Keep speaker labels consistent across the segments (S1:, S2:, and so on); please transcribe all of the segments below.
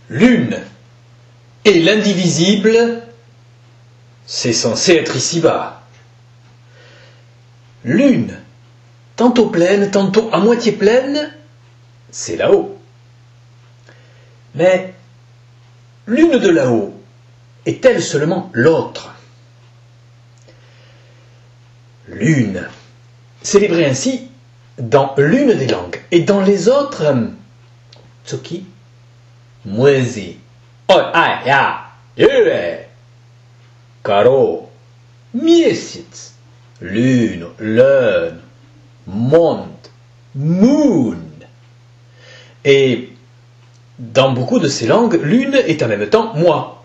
S1: L'une et l'indivisible, c'est censé être ici-bas. L'une, tantôt pleine, tantôt à moitié pleine, c'est là-haut. Mais l'une de là-haut est-elle seulement l'autre? L'une, célébrée ainsi dans l'une des langues, et dans les autres, tsuki, mwezi, oi, ai, ya, yue, karo, miesitz, lune, lune, monde, moon. Et dans beaucoup de ces langues, l'une est en même temps moi.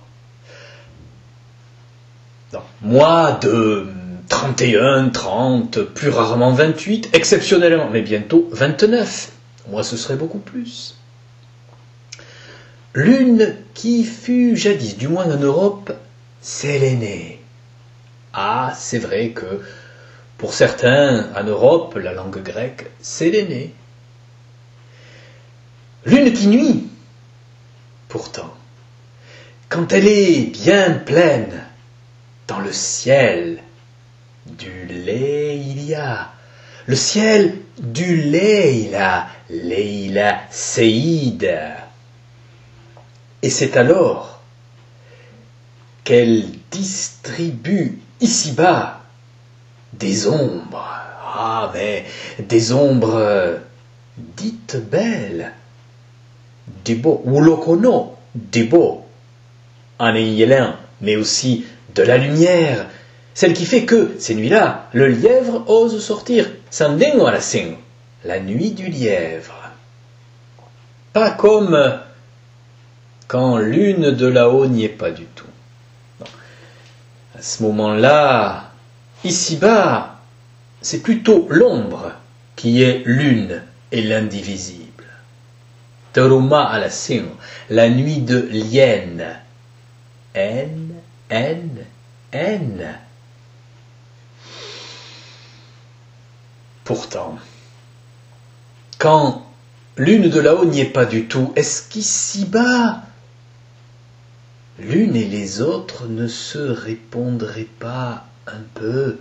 S1: Non, moi de 31, 30, plus rarement 28, exceptionnellement, mais bientôt 29. Moi, ce serait beaucoup plus. L'une qui fut jadis, du moins en Europe, Séléné. Ah, c'est vrai que pour certains, en Europe, la langue grecque, Séléné. L'une qui nuit, pourtant, quand elle est bien pleine, dans le ciel, du Leïla, le ciel du Leïla, Leïla Seïd. Et c'est alors qu'elle distribue ici-bas des ombres. Ah, mais des ombres dites belles. Dibo, Wulokono, Dibo, en yélin, mais aussi de la lumière, celle qui fait que, ces nuits-là, le lièvre ose sortir, Sandingo à la nuit du lièvre. Pas comme quand l'une de là-haut n'y est pas du tout. Non. À ce moment-là, ici-bas, c'est plutôt l'ombre qui est l'une et l'indivisible. Teruma à la nuit de Lienne. N, N, N. Pourtant, quand l'une de là-haut n'y est pas du tout, est-ce qu'ici-bas, l'une et les autres ne se répondraient pas un peu?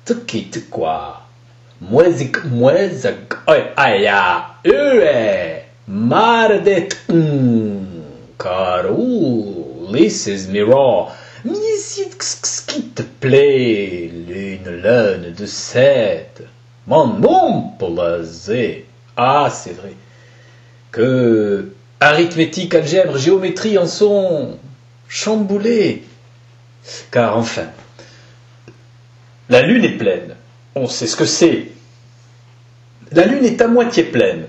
S1: Tki quoi? Mwezik mwezak oi aya ue mardet karou lises miro misit qui te plaît l'une de sept mon placé. Ah, c'est vrai que arithmétique, algèbre, géométrie en sont chamboulées. Car enfin, la lune est pleine. On sait ce que c'est. La lune est à moitié pleine.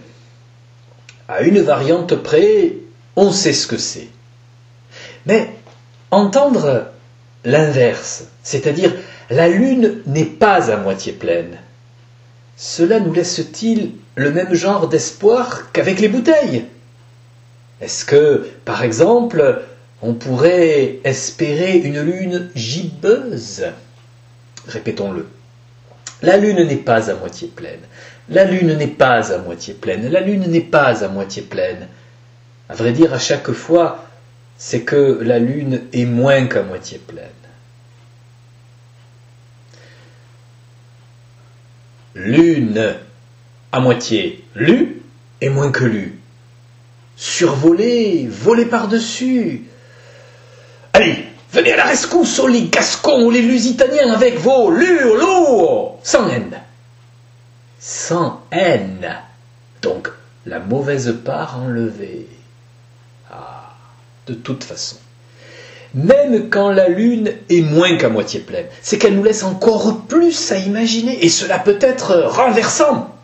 S1: À une variante près, on sait ce que c'est. Mais entendre l'inverse, c'est-à-dire la lune n'est pas à moitié pleine, cela nous laisse-t-il le même genre d'espoir qu'avec les bouteilles? Est-ce que, par exemple, on pourrait espérer une lune gibbeuse? Répétons-le. La lune n'est pas à moitié pleine. La lune n'est pas à moitié pleine. La lune n'est pas à moitié pleine. À vrai dire, à chaque fois, c'est que la lune est moins qu'à moitié pleine. Lune à moitié lue est moins que lue. Survolée, volée par-dessus. Allez, venez à la rescousse, oh, les Gascons ou les Lusitaniens, avec vos lourds, sans haine. Sans haine. Donc, la mauvaise part enlevée. Ah, de toute façon. Même quand la lune est moins qu'à moitié pleine, c'est qu'elle nous laisse encore plus à imaginer, et cela peut être renversant.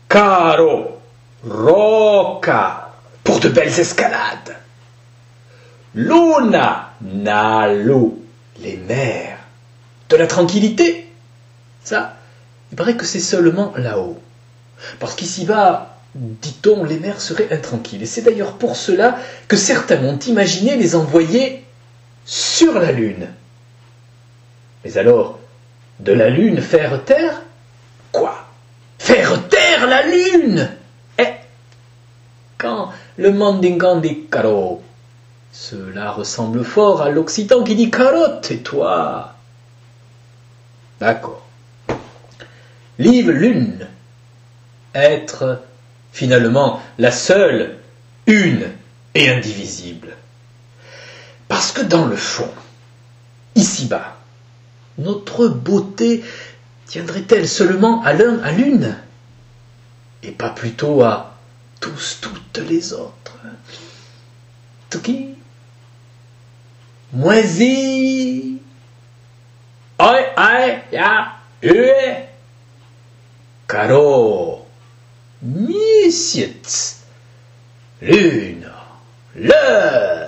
S1: Caro, roca, pour de belles escalades. Luna, nalo, les mers, de la tranquillité. Ça, il paraît que c'est seulement là-haut. Parce qu'ici-bas, dit-on, les mers seraient intranquilles. Et c'est d'ailleurs pour cela que certains ont imaginé les envoyer sur la Lune. Mais alors, de la Lune faire taire? Quoi? Faire taire la Lune? Eh, quand le mandingan dit caro. Cela ressemble fort à l'occitan qui dit carotte, et toi? D'accord. Live l'une. Être finalement la seule, une et indivisible. Parce que dans le fond, ici-bas, notre beauté tiendrait-elle seulement à l'un, à l'une, et pas plutôt à tous, toutes les autres? Tuki, moisi, oi, ya, caro, missiet, lune, le.